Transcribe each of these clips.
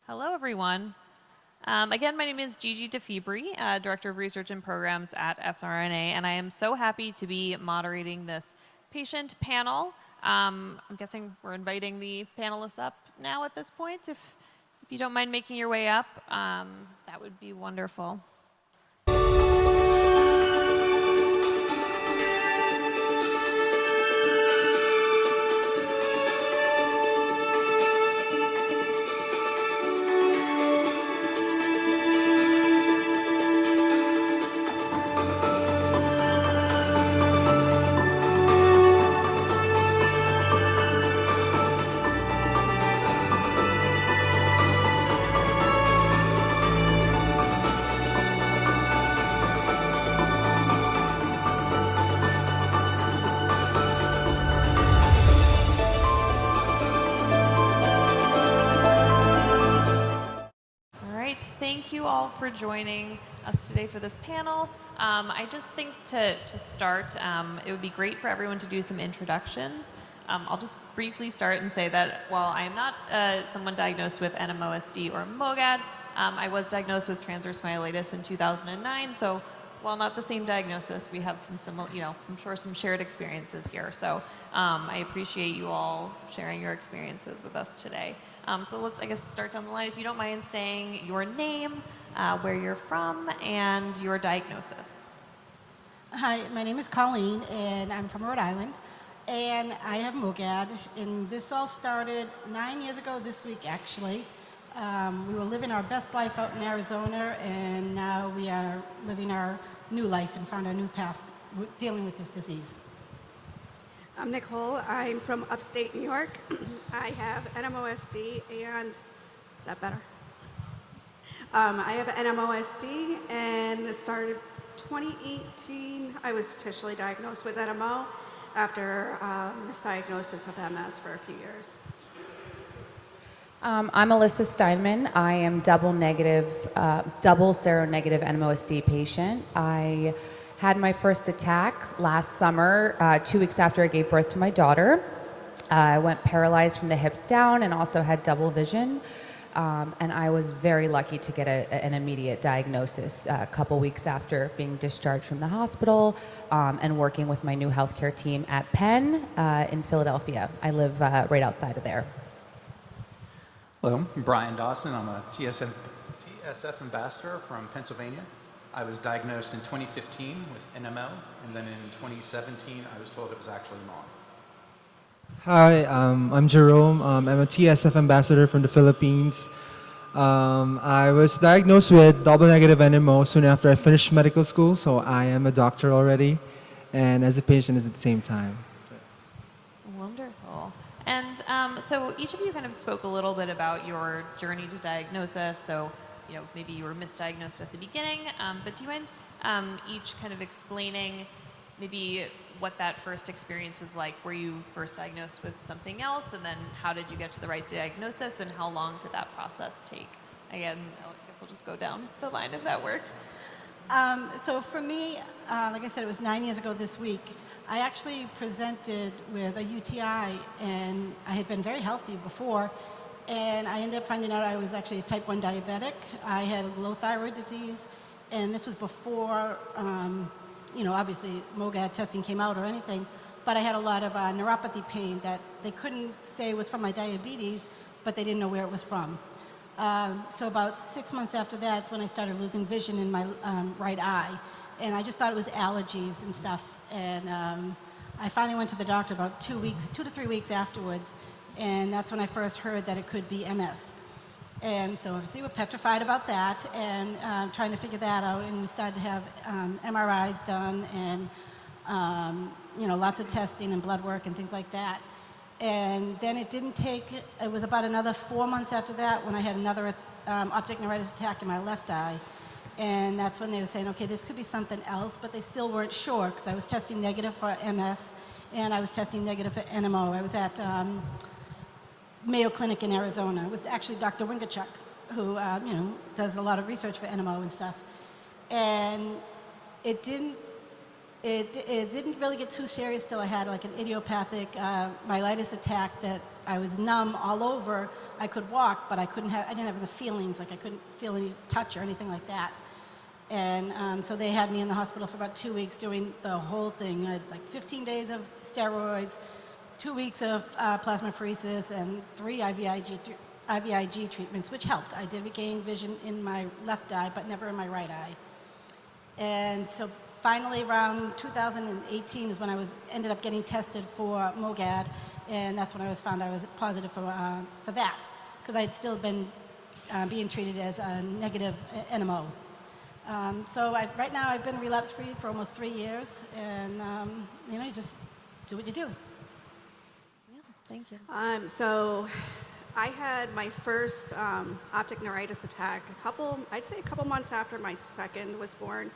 Hello, everyone. Again, my name is GG DeFiebre, Director of Research and Programs at SRNA, and I am so happy to be moderating this patient panel. I'm guessing we're inviting the panelists up now at this point. If you don't mind making your way up, that would be wonderful. Thank you all for joining us today for this panel. I just think to start, it would be great for everyone to do some introductions. I'll just briefly start and say that while I am not someone diagnosed with NMOSD or MOGAD, I was diagnosed with transverse myelitis in 2009. So while not the same diagnosis, we have some similar, I'm sure some shared experiences here. So I appreciate you all sharing your experiences with us today. So let's, I guess, start down the line. If you don't mind saying your name, where you're from, and your diagnosis. Hi, my name is Colleen, and I'm from Rhode Island, and I have MOGAD, and this all started 9 years ago this week, actually. We were living our best life out in Arizona, and now we are living our new life and found our new path dealing with this disease. I'm Nicole. I'm from upstate New York. I have NMOSD and, is that better? I have NMOSD and it started 2018. I was officially diagnosed with NMO after misdiagnosis of MS for a few years. I'm Alyssa Steinman. I am double seronegative NMOSD patient. I had my first attack last summer, 2 weeks after I gave birth to my daughter. I went paralyzed from the hips down and also had double vision. And I was very lucky to get an immediate diagnosis a couple weeks after being discharged from the hospital and working with my new healthcare team at Penn in Philadelphia. I live right outside of there. Hello, I'm Brian Dawson. I'm a TSF ambassador from Pennsylvania. I was diagnosed in 2015 with NMO, and then in 2017 I was told it was actually MOG. Hi, I'm Jerome. I'm a TSF ambassador from the Philippines. I was diagnosed with double negative NMO soon after I finished medical school, so I am a doctor already, and as a patient at the same time. Wonderful. And so each of you kind of spoke a little bit about your journey to diagnosis. So, maybe you were misdiagnosed at the beginning, but do you mind each kind of explaining maybe what that first experience was like? Were you first diagnosed with something else, and then how did you get to the right diagnosis, and how long did that process take? Again, I guess we'll just go down the line if that works. So for me, like I said, it was 9 years ago this week. I actually presented with a UTI, and I had been very healthy before, and I ended up finding out I was actually a type 1 diabetic. I had low thyroid disease, and this was before, obviously MOGAD testing came out or anything, but I had a lot of neuropathy pain that they couldn't say was from my diabetes, but they didn't know where it was from. So about 6 months after that's when I started losing vision in my right eye, and I just thought it was allergies and stuff, and I finally went to the doctor about 2 to 3 weeks afterwards, and that's when I first heard that it could be MS. And so obviously we're petrified about that and trying to figure that out, and we started to have MRIs done and lots of testing and blood work and things like that. And then it was about another 4 months after that when I had another optic neuritis attack in my left eye. And that's when they were saying, okay, this could be something else, but they still weren't sure because I was testing negative for MS and I was testing negative for NMO. I was at Mayo Clinic in Arizona with actually Dr. Wingachuk, who does a lot of research for NMO and stuff. And it didn't really get too serious till I had like an idiopathic myelitis attack that I was numb all over. I could walk, but I didn't have the feelings, like I couldn't feel any touch or anything like that. And so they had me in the hospital for about 2 weeks doing the whole thing. I had like 15 days of steroids, 2 weeks of plasmapheresis, and 3 IVIG treatments, which helped. I did regain vision in my left eye, but never in my right eye. And so finally around 2018 is when I ended up getting tested for MOGAD, and that's when I found I was positive for that, because I had still been being treated as a negative NMO. So right now I've been relapse-free for almost 3 years, and you just do what you do. Yeah, thank you. So I had my first optic neuritis attack I'd say a couple months after my second was born.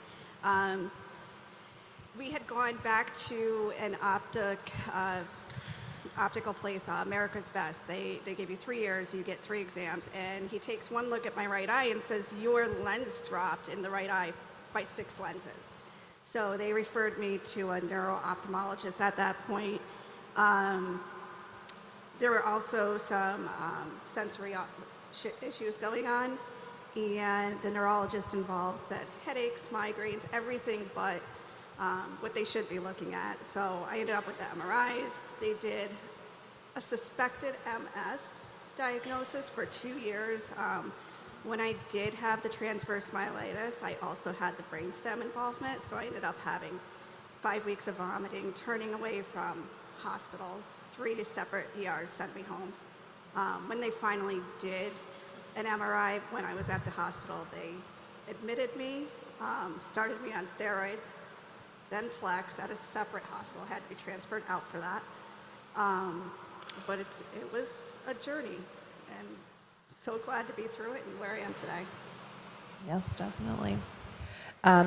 We had gone back to an optical place, America's Best. They give you 3 years, you get 3 exams, and he takes one look at my right eye and says, your lens dropped in the right eye by 6 lenses. So they referred me to a neuro-ophthalmologist at that point. There were also some sensory issues going on, and the neurologist involved said headaches, migraines, everything but what they should be looking at. So I ended up with the MRIs. They did a suspected MS diagnosis for 2 years. When I did have the transverse myelitis, I also had the brainstem involvement, so I ended up having 5 weeks of vomiting, turning away from hospitals. 3 separate ERs sent me home. When they finally did an MRI when I was at the hospital, they admitted me, started me on steroids, then Plex at a separate hospital. Had to be transferred out for that. But it was a journey, and so glad to be through it and where I am today. Yes, definitely.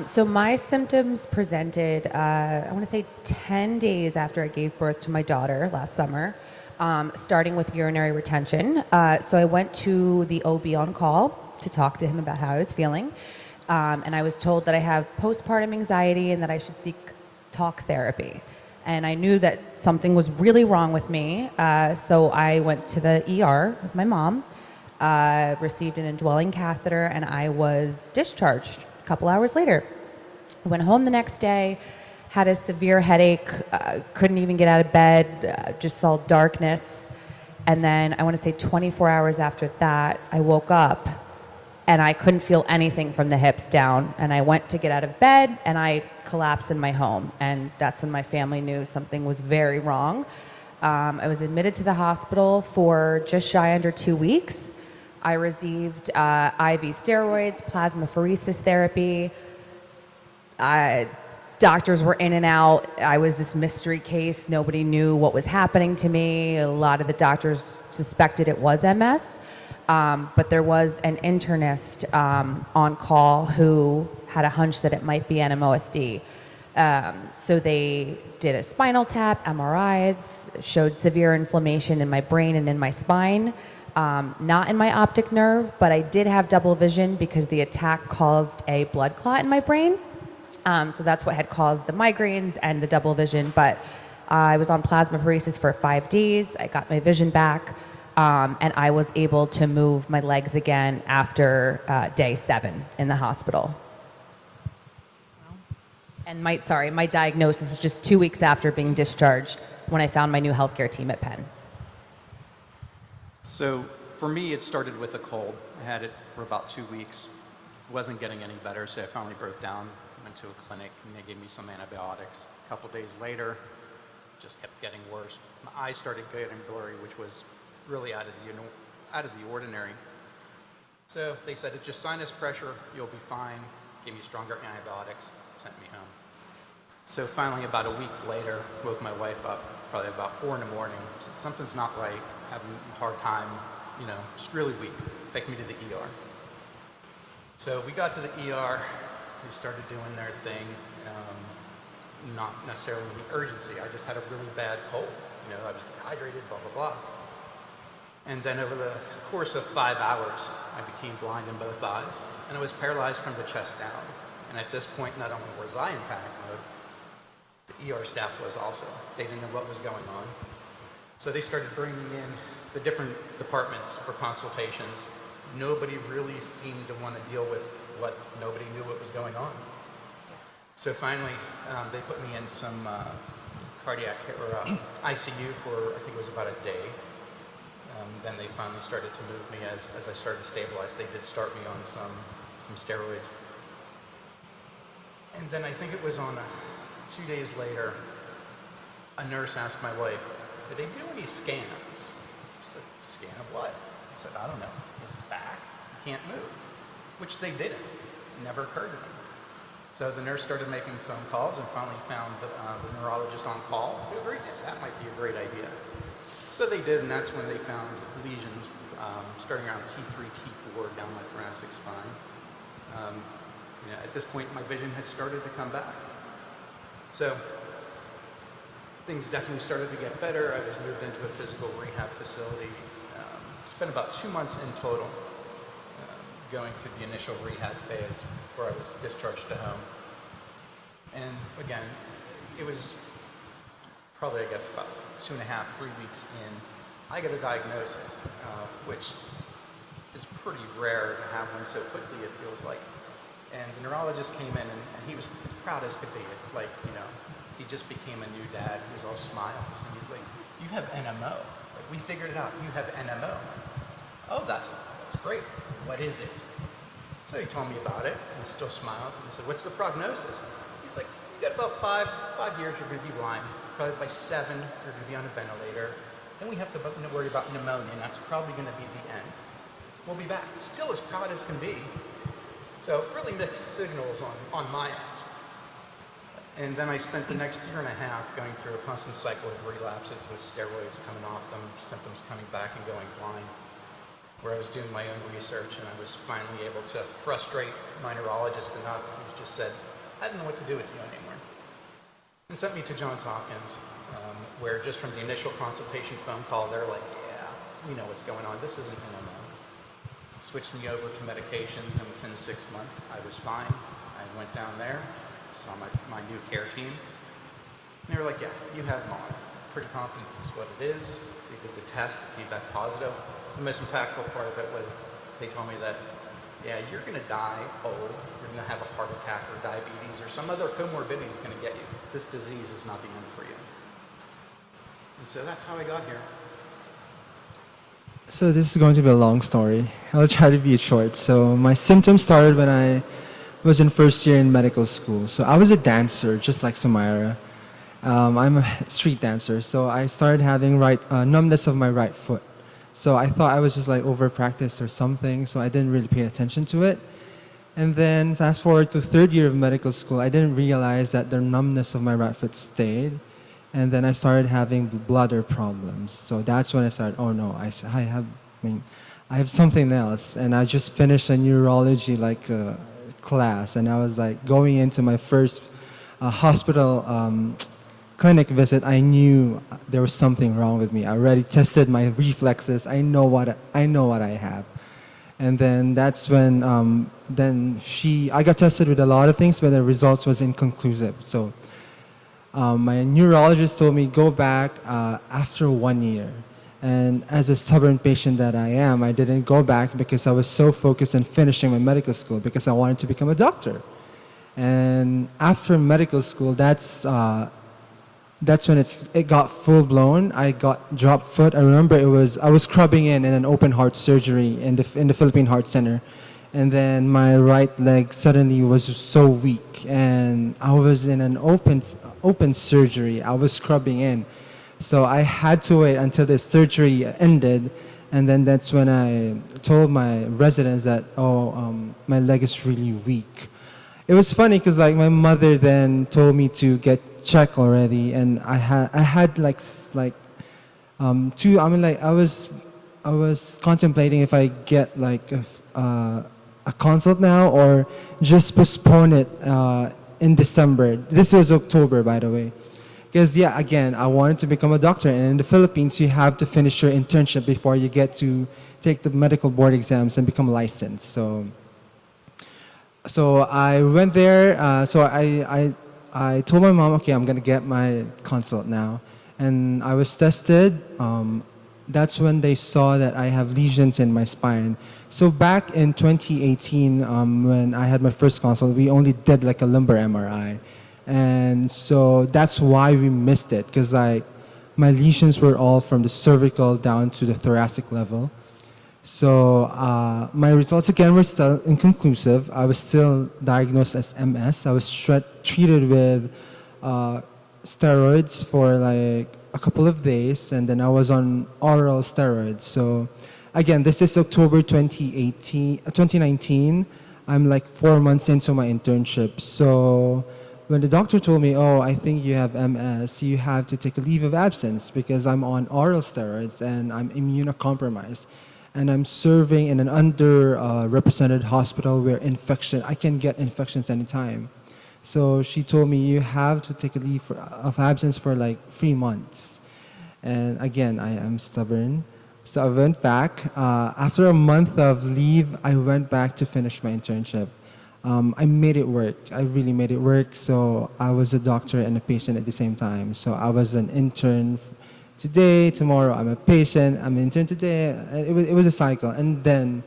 So my symptoms presented, I want to say 10 days after I gave birth to my daughter last summer, starting with urinary retention. So I went to the OB on call to talk to him about how I was feeling. And I was told that I have postpartum anxiety and that I should seek talk therapy. And I knew that something was really wrong with me. So I went to the ER with my mom, received an indwelling catheter, and I was discharged a couple hours later. Went home the next day, had a severe headache, couldn't even get out of bed, just saw darkness. And then I want to say 24 hours after that, I woke up and I couldn't feel anything from the hips down. And I went to get out of bed and I collapsed in my home. And that's when my family knew something was very wrong. I was admitted to the hospital for just shy under 2 weeks. I received IV steroids, plasmapheresis therapy. Doctors were in and out. I was this mystery case. Nobody knew what was happening to me. A lot of the doctors suspected it was MS. But there was an internist on call who had a hunch that it might be NMOSD. So they did a spinal tap, MRIs, showed severe inflammation in my brain and in my spine. Not in my optic nerve, but I did have double vision because the attack caused a blood clot in my brain. So that's what had caused the migraines and the double vision. But I was on plasmapheresis for 5 days. I got my vision back. And I was able to move my legs again after day 7 in the hospital. And my diagnosis was just 2 weeks after being discharged when I found my new healthcare team at Penn. So for me, it started with a cold. I had it for about 2 weeks. It wasn't getting any better, so I finally broke down, went to a clinic, and they gave me some antibiotics. A couple days later, it just kept getting worse. My eyes started getting blurry, which was really out of the ordinary. So they said it's just sinus pressure, you'll be fine. Gave me stronger antibiotics, sent me home. So finally, about a week later, woke my wife up, probably about 4 in the morning. Said, something's not right, having a hard time, just really weak. Take me to the ER. So we got to the ER, they started doing their thing, not necessarily any urgency. I just had a really bad cold. I was dehydrated, blah, blah, blah. And then over the course of 5 hours, I became blind in both eyes, and I was paralyzed from the chest down. And at this point, not only was I in panic mode, the ER staff was also. They didn't know what was going on. So they started bringing in the different departments for consultations, nobody really seemed to want to deal with what nobody knew what was going on. So finally, they put me in some cardiac or ICU for, I think it was about a day. Then they finally started to move me as I started to stabilize. They did start me on some steroids. And then I think it was on 2 days later, a nurse asked my wife, did they do any scans? She said, scan of what? I said, I don't know. His back, he can't move. Which they didn't. It never occurred to them. So the nurse started making phone calls and finally found the neurologist on call who agreed that might be a great idea. So they did, and that's when they found lesions starting around T3, T4 down my thoracic spine. At this point, my vision had started to come back. So things definitely started to get better. I was moved into a physical rehab facility. Spent about 2 months in total going through the initial rehab phase where I was discharged to home. And again, it was probably, I guess, about 2.5, 3 weeks in, I got a diagnosis, which is pretty rare to have one so quickly, it feels like. And the neurologist came in and he was proud as could be. It's like, he just became a new dad. He was all smiles. And he's like, you have NMO. Like, we figured it out. You have NMO. Oh, that's great. What is it? So he told me about it, and he still smiles. And he said, what's the prognosis? He's like, you got about five years, you're going to be blind. Probably by 7, you're going to be on a ventilator. Then we have to worry about pneumonia, and that's probably going to be the end. We'll be back. Still as proud as can be. So really mixed signals on my end. And then I spent the next 1.5 years going through a constant cycle of relapses with steroids coming off them, symptoms coming back and going blind, where I was doing my own research, and I was finally able to frustrate my neurologist enough. He just said, I don't know what to do with you anymore. And sent me to Johns Hopkins, where just from the initial consultation phone call, they're like, yeah, we know what's going on. This isn't NMO. Switched me over to medications, and within 6 months, I was fine. I went down there, saw my new care team. And they were like, yeah, you have MOGAD. Pretty confident this is what it is. They did the test, it came back positive. The most impactful part of it was they told me that, yeah, you're going to die old. You're going to have a heart attack or diabetes or some other comorbidity is going to get you. This disease is not the end for you. And so that's how I got here. So this is going to be a long story. I'll try to be it short. So my symptoms started when I was in first year in medical school. So I was a dancer, just like Samira. I'm a street dancer. So I started having numbness of my right foot. So I thought I was just like over-practiced or something, so I didn't really pay attention to it. And then fast forward to third year of medical school, I didn't realize that the numbness of my right foot stayed. And then I started having bladder problems. So that's when I started, oh no, I have something else. And I just finished a neurology class, and I was like going into my first hospital clinic visit. I knew there was something wrong with me. I already tested my reflexes. I know what I have. And then that's when I got tested with a lot of things, but the results was inconclusive. So my neurologist told me go back after 1 year. And as a stubborn patient that I am, I didn't go back because I was so focused on finishing my medical school because I wanted to become a doctor. And after medical school, that's when it got full blown. I got dropped foot. I remember I was scrubbing in an open heart surgery in the Philippine Heart Center, and then my right leg suddenly was so weak, and I was in an open surgery. I was scrubbing in, so I had to wait until the surgery ended, and then that's when I told my residents that my leg is really weak. It was funny because my mother then told me to get checked already, and I had I was contemplating if I get a consult now or just postpone it in December. This was October, by the way. Because again, I wanted to become a doctor, and in the Philippines, you have to finish your internship before you get to take the medical board exams and become licensed. So I went there. I told my mom, okay, I'm gonna get my consult now, and I was tested. that's when they saw that I have lesions in my spine. So back in 2018, when I had my first consult, we only did like a lumbar MRI. And so that's why we missed it, because like my lesions were all from the cervical down to the thoracic level. So my results again were still inconclusive. I was still diagnosed as MS. I was treated with steroids for like a couple of days, and then I was on oral steroids. So again, this is October 2019. I'm like 4 months into my internship. So when the doctor told me, oh, I think you have MS, you have to take a leave of absence because I'm on oral steroids and I'm immunocompromised. And I'm serving in an underrepresented hospital where I can get infections anytime. So she told me, you have to take a leave of absence for like 3 months. And again, I am stubborn. So I went back. After a month of leave, I went back to finish my internship. I made it work. I really made it work. So I was a doctor and a patient at the same time. So I was an intern today, tomorrow I'm a patient, I'm an intern today. It was a cycle, and then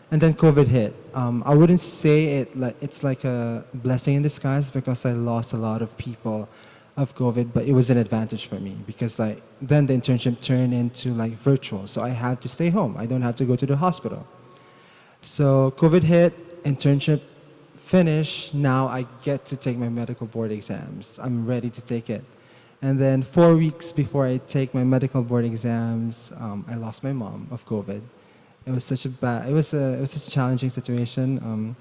COVID hit. I wouldn't say it's like a blessing in disguise because I lost a lot of people of COVID, but it was an advantage for me because like then the internship turned into like virtual, so I had to stay home. I don't have to go to the hospital. So COVID hit, internship finished. Now I get to take my medical board exams. I'm ready to take it. And then 4 weeks before I take my medical board exams, I lost my mom of COVID. It was such a challenging situation.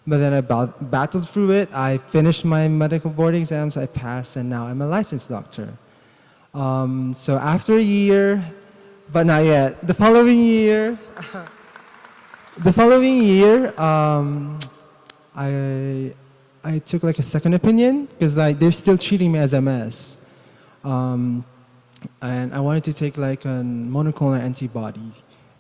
But then I battled through it. I finished my medical board exams, I passed, and now I'm a licensed doctor. So after a year, but not yet, the following year, I took like a second opinion because like they're still treating me as MS. And I wanted to take like a monoclonal antibody,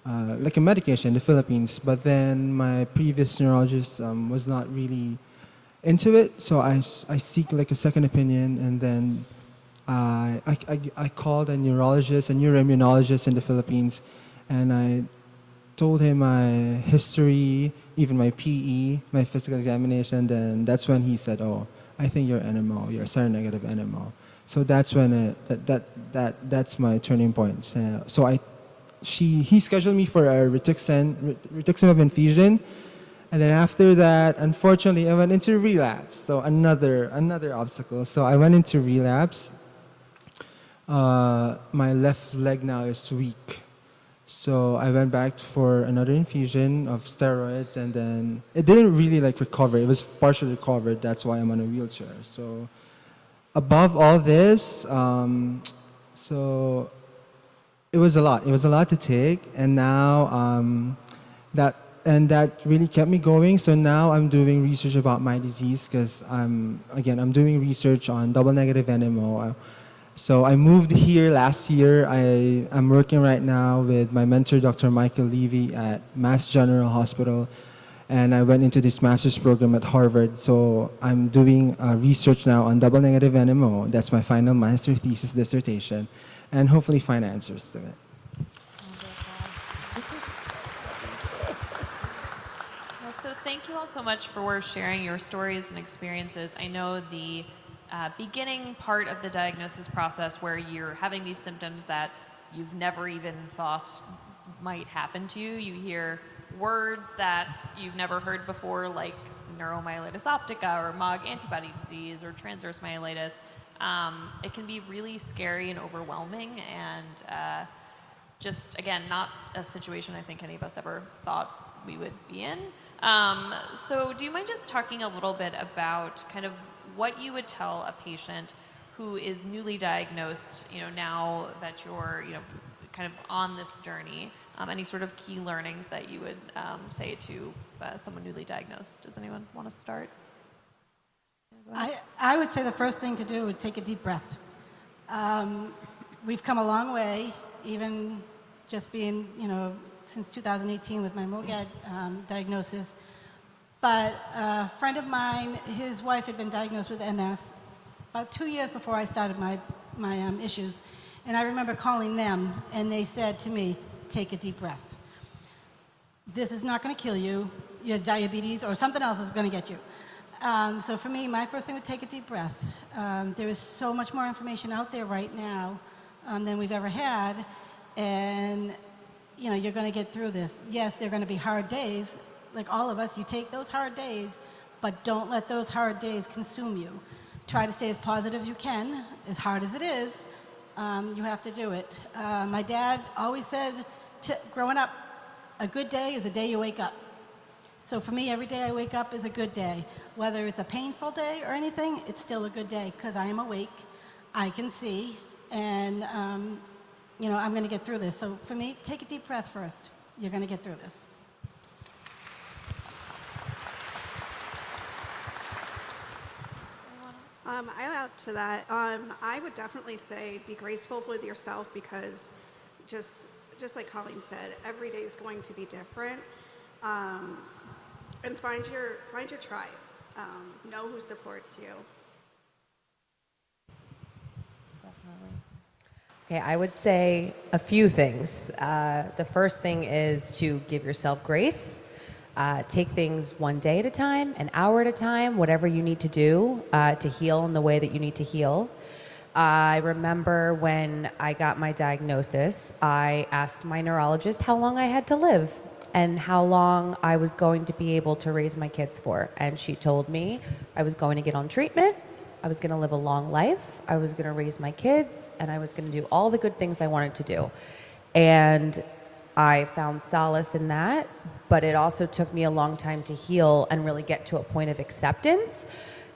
like a medication in the Philippines, but then my previous neurologist was not really into it, so I seek like a second opinion, and then I called a neurologist, a neuroimmunologist in the Philippines, and I told him my history, even my PE, my physical examination. Then that's when he said, "Oh, I think you're NMO, you're a seronegative NMO." So that's when that's my turning point. So he scheduled me for a rituximab infusion, and then after that, unfortunately, I went into relapse. So another obstacle. So I went into relapse. My left leg now is weak. So I went back for another infusion of steroids, and then it didn't really like recover. It was partially recovered. That's why I'm on a wheelchair. So above all this, so it was a lot. It was a lot to take, and now that really kept me going. So now I'm doing research about my disease because I'm doing research on double negative NMO. So I moved here last year. I'm working right now with my mentor, Dr. Michael Levy at Mass General Hospital, and I went into this master's program at Harvard. So I'm doing research now on double negative NMO. That's my final master thesis dissertation, and hopefully find answers to it. So thank you all so much for sharing your stories and experiences. I know the beginning part of the diagnosis process where you're having these symptoms that you've never even thought might happen to you. You hear words that you've never heard before, like neuromyelitis optica or MOG antibody disease or transverse myelitis. It can be really scary and overwhelming, and just, again, not a situation I think any of us ever thought we would be in. So do you mind just talking a little bit about kind of what you would tell a patient who is newly diagnosed, now that you're, kind of on this journey, any sort of key learnings that you would say to someone newly diagnosed? Does anyone want to start? I would say the first thing to do would take a deep breath. We've come a long way, even just being, since 2018 with my MOGAD diagnosis. But a friend of mine, his wife had been diagnosed with MS about 2 years before I started my issues. And I remember calling them, and they said to me, take a deep breath. This is not going to kill you. Your diabetes or something else is going to get you. So for me, my first thing would take a deep breath. There is so much more information out there right now than we've ever had, and you know, you're going to get through this. Yes, there are going to be hard days, like all of us. You take those hard days, but don't let those hard days consume you. Try to stay as positive as you can, as hard as it is. You have to do it. My dad always said, growing up, a good day is a day you wake up. So for me, every day I wake up is a good day. Whether it's a painful day or anything, it's still a good day because I am awake, I can see, and you know, I'm going to get through this. So for me, take a deep breath first. You're going to get through this. I add to that. I would definitely say be graceful with yourself because just like Colleen said, every day is going to be different. And find your tribe. Know who supports you. Definitely. Okay, I would say a few things. The first thing is to give yourself grace. Take things one day at a time, an hour at a time, whatever you need to do to heal in the way that you need to heal. I remember when I got my diagnosis, I asked my neurologist how long I had to live and how long I was going to be able to raise my kids for. And she told me I was going to get on treatment, I was going to live a long life, I was going to raise my kids, and I was going to do all the good things I wanted to do. And I found solace in that, but it also took me a long time to heal and really get to a point of acceptance.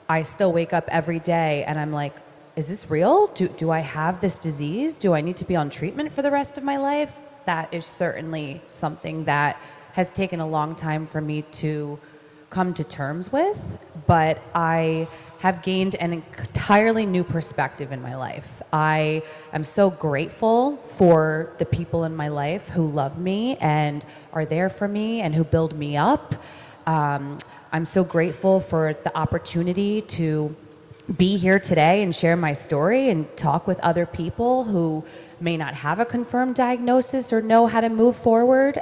I still wake up every day and I'm like, is this real? Do I have this disease? Do I need to be on treatment for the rest of my life? That is certainly something that has taken a long time for me to come to terms with, but I have gained an entirely new perspective in my life. I am so grateful for the people in my life who love me and are there for me and who build me up. I'm so grateful for the opportunity to be here today and share my story and talk with other people who may not have a confirmed diagnosis or know how to move forward.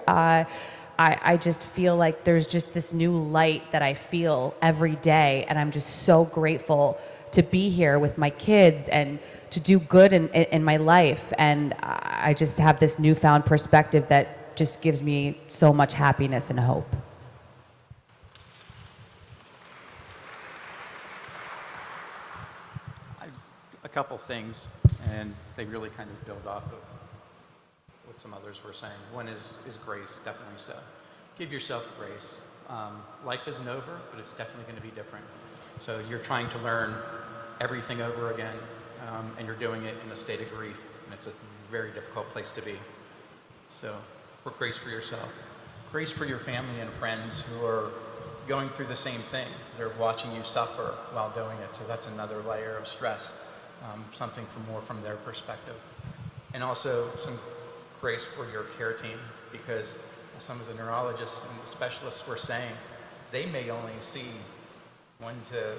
I just feel like there's just this new light that I feel every day, and I'm just so grateful to be here with my kids and to do good in my life. And I just have this newfound perspective that just gives me so much happiness and hope. A couple things, and they really kind of build off of what some others were saying. One is grace, definitely so. Give yourself grace. Life isn't over, but it's definitely going to be different. So you're trying to learn everything over again, and you're doing it in a state of grief, and it's a very difficult place to be. So for grace for yourself. Grace for your family and friends who are going through the same thing. They're watching you suffer while doing it, so that's another layer of stress. Something more from their perspective. And also some grace for your care team, because some of the neurologists and the specialists were saying they may only see 1 to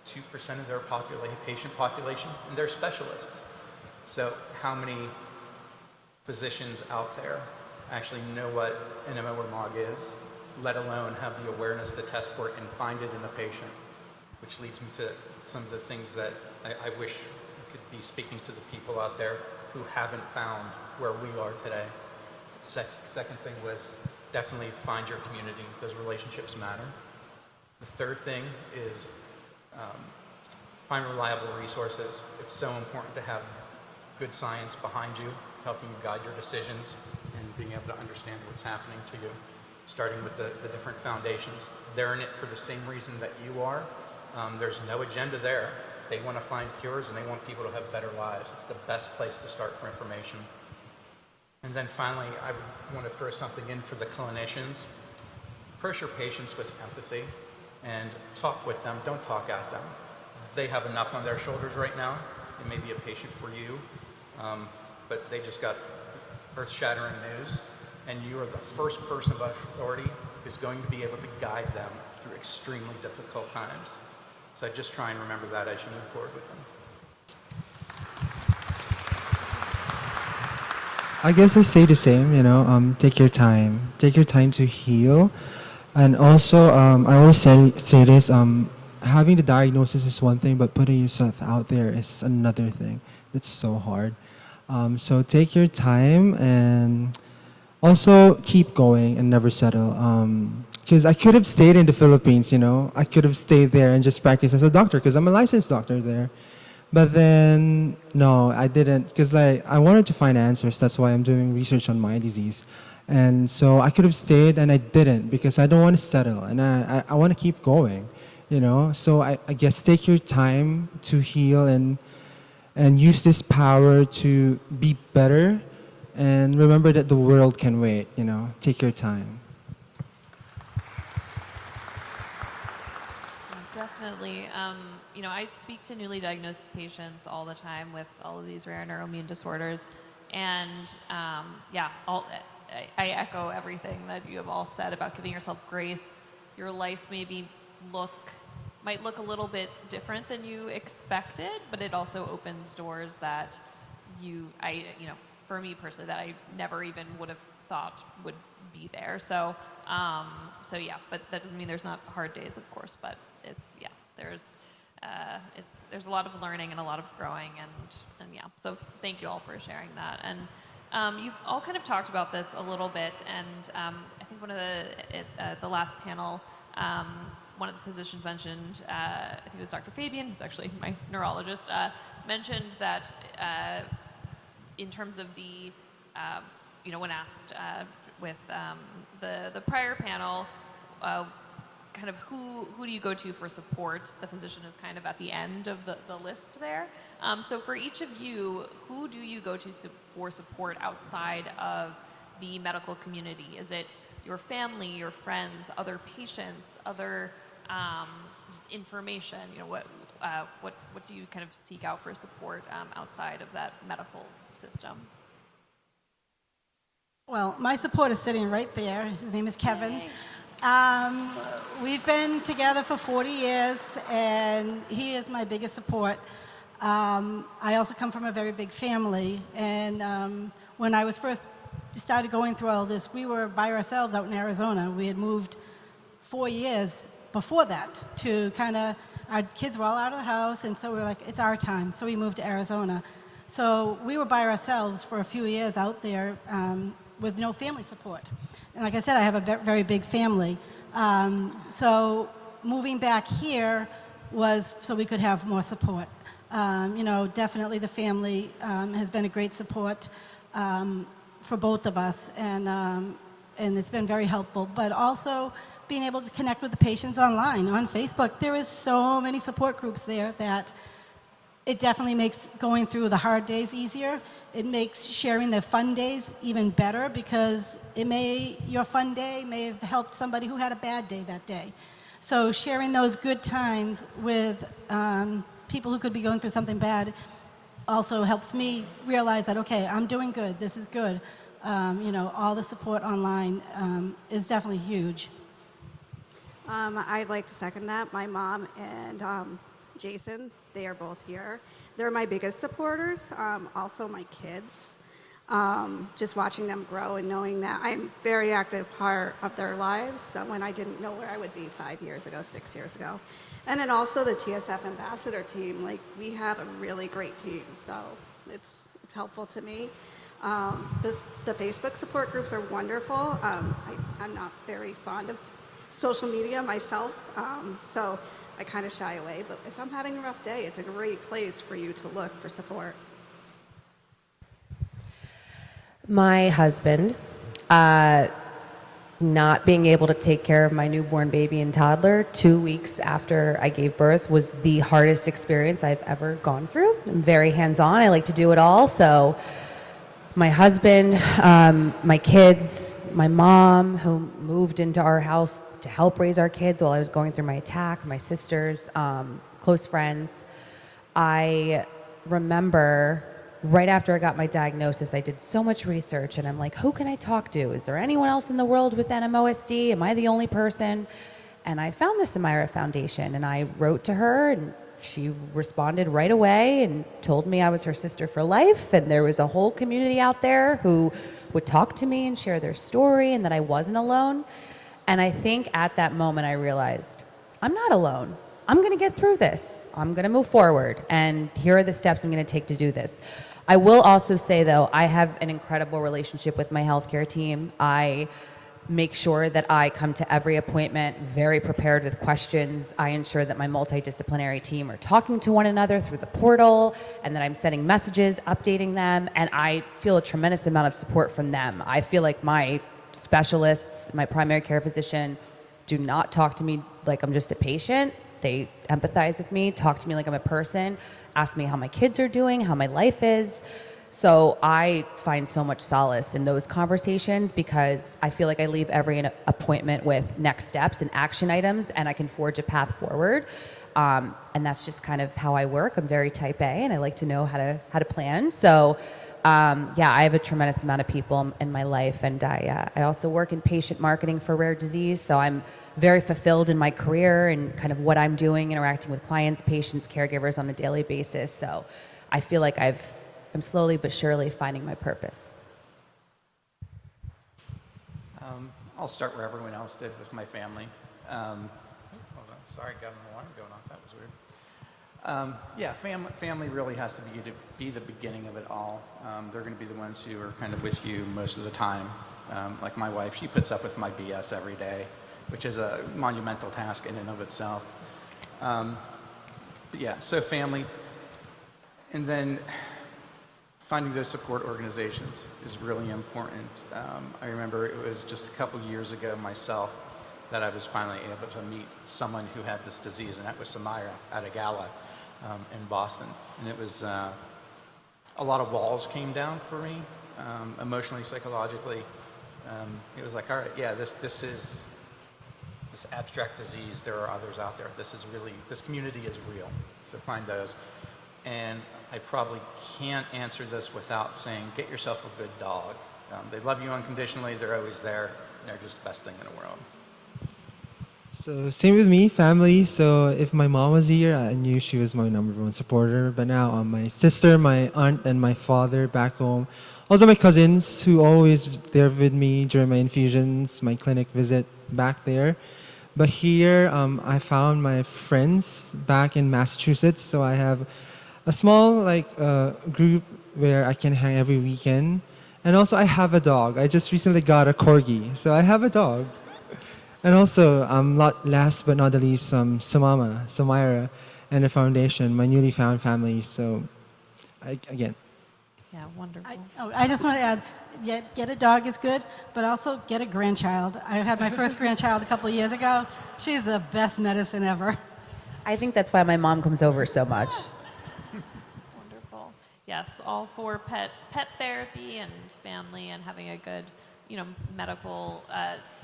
2% of their patient population, and they're specialists. So how many physicians out there actually know what NMO or MOG is, let alone have the awareness to test for it and find it in a patient? Which leads me to some of the things that I wish I could be speaking to the people out there who haven't found where we are today. Second thing was definitely find your community. Those relationships matter. The third thing is find reliable resources. It's so important to have good science behind you, helping you guide your decisions and being able to understand what's happening to you, starting with the different foundations. They're in it for the same reason that you are. There's no agenda there. They want to find cures and they want people to have better lives. It's the best place to start for information. And then finally, I want to throw something in for the clinicians. Approach your patients with empathy and talk with them. Don't talk at them. They have enough on their shoulders right now. They may be a patient for you, but they just got earth-shattering news, and you are the first person of authority who's going to be able to guide them through extremely difficult times. So just try and remember that as you move forward with them. I guess I say the same, take your time. Take your time to heal. And also, I always say this, having the diagnosis is one thing, but putting yourself out there is another thing. It's so hard. So take your time and also keep going and never settle. Because I could have stayed in the Philippines, I could have stayed there and just practiced as a doctor because I'm a licensed doctor there. But then, no, I didn't, because I wanted to find answers. That's why I'm doing research on my disease. And so I could have stayed, and I didn't because I don't want to settle, and I want to keep going, So I guess take your time to heal and use this power to be better, and remember that the world can wait, Take your time. Definitely. I speak to newly diagnosed patients all the time with all of these rare neuroimmune disorders, and I echo everything that you have all said about giving yourself grace. Your life might look a little bit different than you expected, but it also opens doors that for me personally, that I never even would have thought would be there. So but that doesn't mean there's not hard days, of course, but there's a lot of learning and a lot of growing, and so thank you all for sharing that. And you've all kind of talked about this a little bit, and I think one of the last panel, one of the physicians mentioned, I think it was Dr. Fabian, who's actually my neurologist, mentioned that in terms of the, when asked with the prior panel, kind of who do you go to for support? The physician is kind of at the end of the list there. So for each of you, who do you go to for support outside of the medical community? Is it your family, your friends, other patients, other just information? What do you kind of seek out for support outside of that medical system? Well, my support is sitting right there. His name is Kevin. Yay. We've been together for 40 years, and he is my biggest support. I also come from a very big family, and when I was first started going through all this, we were by ourselves out in Arizona. We had moved 4 years before that to our kids were all out of the house, and so we were like, it's our time. So we moved to Arizona. So we were by ourselves for a few years out there with no family support. And like I said, I have a very big family. So moving back here was so we could have more support. Definitely the family has been a great support for both of us, and it's been very helpful. But also being able to connect with the patients online, on Facebook. There is so many support groups there that it definitely makes going through the hard days easier. It makes sharing the fun days even better, because your fun day may have helped somebody who had a bad day that day. So sharing those good times with people who could be going through something bad also helps me realize that, okay, I'm doing good, this is good. All the support online is definitely huge. I'd like to second that. My mom and Jason, they are both here. They're my biggest supporters. Also my kids. Just watching them grow and knowing that I'm a very active part of their lives. So when I didn't know where I would be 5 years ago, 6 years ago. And then also the TSF ambassador team. We have a really great team. So it's helpful to me. The Facebook support groups are wonderful. I'm not very fond of social media myself, so I kind of shy away, but if I'm having a rough day, it's a great place for you to look for support. My husband, not being able to take care of my newborn baby and toddler 2 weeks after I gave birth was the hardest experience I've ever gone through. I'm very hands-on. I like to do it all, so my husband, my kids, my mom, who moved into our house to help raise our kids while I was going through my attack, my sisters, close friends. I remember right after I got my diagnosis, I did so much research, and I'm like, who can I talk to? Is there anyone else in the world with NMOSD? Am I the only person? And I found the Samira Foundation, and I wrote to her, and she responded right away and told me I was her sister for life, and there was a whole community out there who would talk to me and share their story, and that I wasn't alone. And I think at that moment I realized, I'm not alone. I'm going to get through this. I'm going to move forward, and here are the steps I'm going to take to do this. I will also say, though, I have an incredible relationship with my healthcare team. I make sure that I come to every appointment very prepared with questions. I ensure that my multidisciplinary team are talking to one another through the portal, and that I'm sending messages, updating them, and I feel a tremendous amount of support from them. I feel like my specialists, my primary care physician, do not talk to me like I'm just a patient. They empathize with me, talk to me like I'm a person, ask me how my kids are doing, how my life is. So I find so much solace in those conversations, because I feel like I leave every appointment with next steps and action items, and I can forge a path forward. And that's just kind of how I work. I'm very type A, and I like to know how to plan. So yeah, I have a tremendous amount of people in my life, and I also work in patient marketing for rare disease. So I'm very fulfilled in my career and kind of what I'm doing, interacting with clients, patients, caregivers on a daily basis. So I feel like I'm slowly but surely finding my purpose. I'll start where everyone else did with my family. Hold on, sorry, got an alarm going off. That was weird. Yeah, family really has to be the beginning of it all. They're going to be the ones who are kind of with you most of the time. Like my wife, she puts up with my BS every day, which is a monumental task in and of itself. But yeah, so family. And then finding those support organizations is really important. I remember it was just a couple years ago myself that I was finally able to meet someone who had this disease, and that was Samira at a gala in Boston. And it was, a lot of walls came down for me, emotionally, psychologically. It was like, all right, yeah, this is this abstract disease. There are others out there. This community is real. So find those. And I probably can't answer this without saying, get yourself a good dog. They love you unconditionally. They're always there. They're just the best thing in the world. So same with me, family. So if my mom was here, I knew she was my number one supporter. But now my sister, my aunt, and my father back home. Also my cousins who always there with me during my infusions, my clinic visit back there. But here I found my friends back in Massachusetts. So I have a small group where I can hang every weekend. And also I have a dog. I just recently got a corgi. So I have a dog. And also, last but not the least, Samira, and the foundation, my newly found family. So, again. Yeah, wonderful. I just want to add, get a dog is good, but also get a grandchild. I had my first grandchild a couple of years ago. She's the best medicine ever. I think that's why my mom comes over so much. Wonderful. Yes, all for pet therapy and family, and having a good, medical,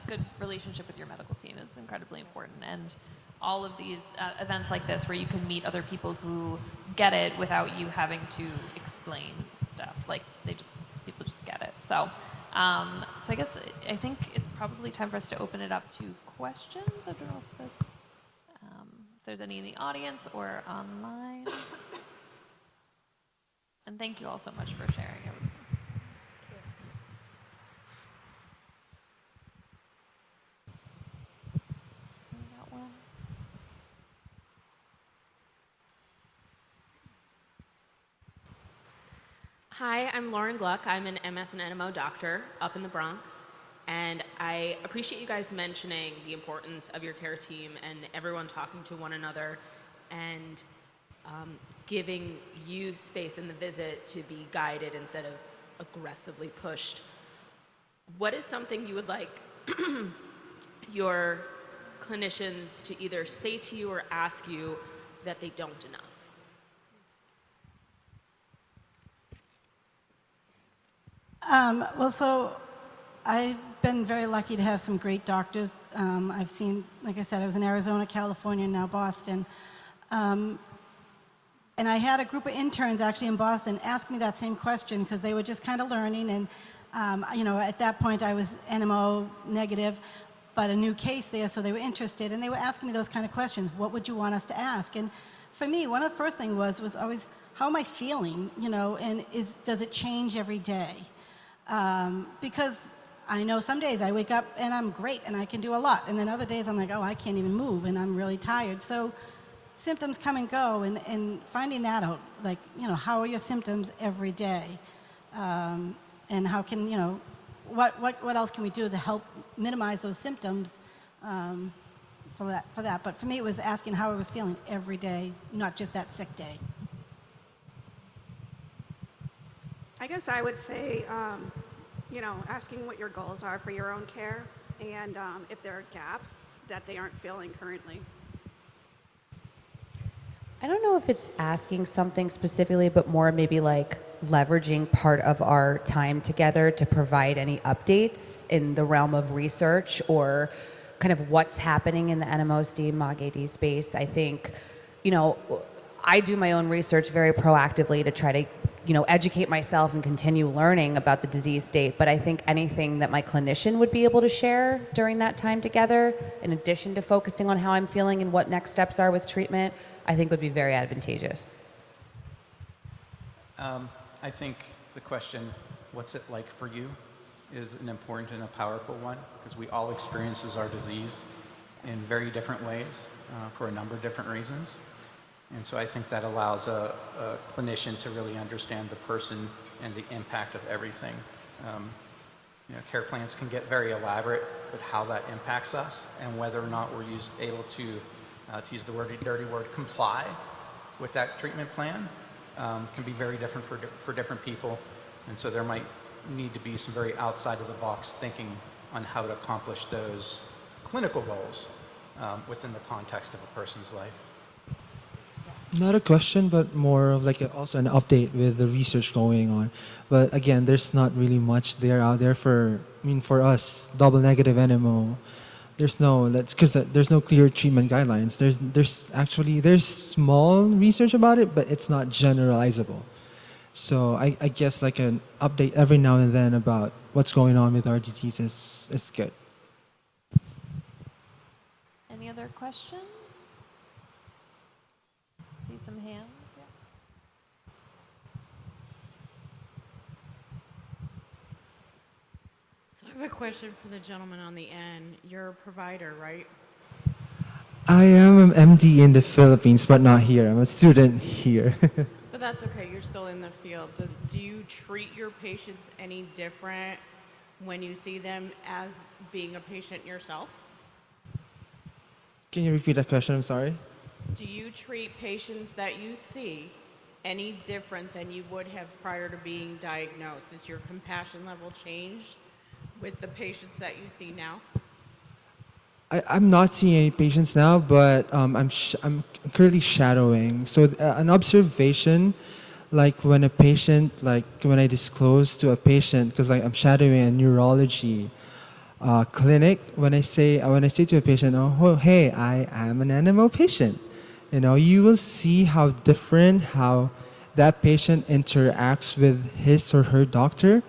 good relationship with your medical team is incredibly important. And all of these events like this, where you can meet other people who get it without you having to explain stuff, like people just get it. So, so I think it's probably time for us to open it up to questions. I don't know if there's any in the audience or online. And thank you all so much for sharing everything. Hi, I'm Lauren Gluck. I'm an MS and NMO doctor up in the Bronx. And I appreciate you guys mentioning the importance of your care team and everyone talking to one another and giving you space in the visit to be guided instead of aggressively pushed. What is something you would like your clinicians to either say to you or ask you that they don't enough? Well, so I've been very lucky to have some great doctors. I've seen, like I said, I was in Arizona, California, and now Boston. And I had a group of interns actually in Boston ask me that same question because they were just kind of learning. And, at that point I was NMO negative, but a new case there, so they were interested. And they were asking me those kind of questions. What would you want us to ask? And for me, one of the first things was always, how am I feeling, you know, and does it change every day? Because I know some days I wake up and I'm great and I can do a lot, and then other days I'm like, oh, I can't even move and I'm really tired. So symptoms come and go, and finding that out, like, you know, how are your symptoms every day? And how can, you know, what else can we do to help minimize those symptoms for that? But for me, it was asking how I was feeling every day, not just that sick day. I guess I would say, you know, asking what your goals are for your own care, and if there are gaps that they aren't filling currently. I don't know if it's asking something specifically, but more maybe like leveraging part of our time together to provide any updates in the realm of research or kind of what's happening in the NMOSD MOGAD space. I think, you know, I do my own research very proactively to try to, you know, educate myself and continue learning about the disease state. But I think anything that my clinician would be able to share during that time together, in addition to focusing on how I'm feeling and what next steps are with treatment, I think would be very advantageous. I think the question, what's it like for you, is an important and a powerful one, because we all experience our disease in very different ways for a number of different reasons. And so I think that allows a clinician to really understand the person and the impact of everything. You know, care plans can get very elaborate, but how that impacts us and whether or not we're able to use the dirty word, comply with that treatment plan can be very different for different people. And so there might need to be some very outside of the box thinking on how to accomplish those clinical goals within the context of a person's life. Not a question, but more of like also an update with the research going on. But again, there's not really much out there for us, double negative NMO. There's no clear treatment guidelines. There's small research about it, but it's not generalizable. So I guess like an update every now and then about what's going on with our disease is good. Any other questions? See some hands. Yeah. So I have a question for the gentleman on the end. You're a provider, right? I am an MD in the Philippines, but not here. I'm a student here. But that's okay. You're still in the field. Do you treat your patients any different when you see them as being a patient yourself? Can you repeat that question? I'm sorry. Do you treat patients that you see any different than you would have prior to being diagnosed? Is your compassion level changed with the patients that you see now? I'm not seeing any patients now, but I'm currently shadowing. So an observation, like when I disclose to a patient, because I'm shadowing a neurology clinic, when I say to a patient, oh hey, I am an NMO patient, you know, you will see how that patient interacts with his or her doctor.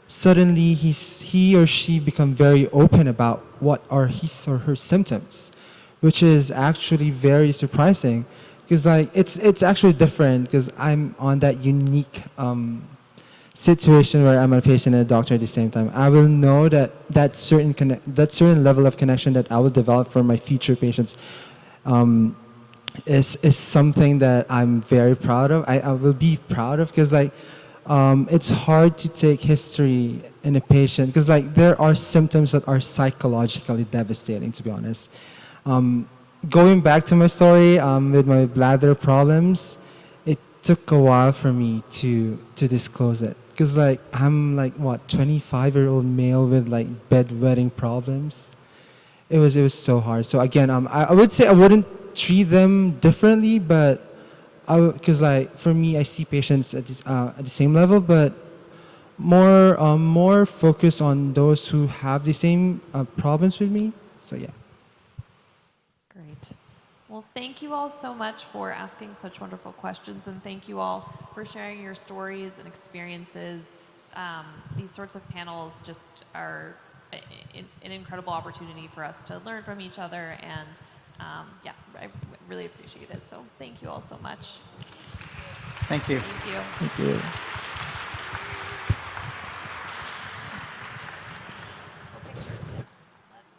Suddenly he or she become very open about what are his or her symptoms, which is actually very surprising, because like it's actually different, because I'm on that unique situation where I'm a patient and a doctor at the same time. I will know that certain level of connection that I will develop for my future patients is something that I'm very proud of. I will be proud of, because like it's hard to take history in a patient, because like there are symptoms that are psychologically devastating, to be honest. Going back to my story with my bladder problems, it took a while for me to disclose it, because like I'm like 25-year-old male with like bedwetting problems. It was so hard. So again, I would say I wouldn't treat them differently, but because like for me, I see patients at the same level, but more focused on those who have the same problems with me. So yeah. Great. Well, thank you all so much for asking such wonderful questions, and thank you all for sharing your stories and experiences. These sorts of panels just are an incredible opportunity for us to learn from each other and Yeah, I really appreciate it. So thank you all so much. Thank you. Thank you. Thank you.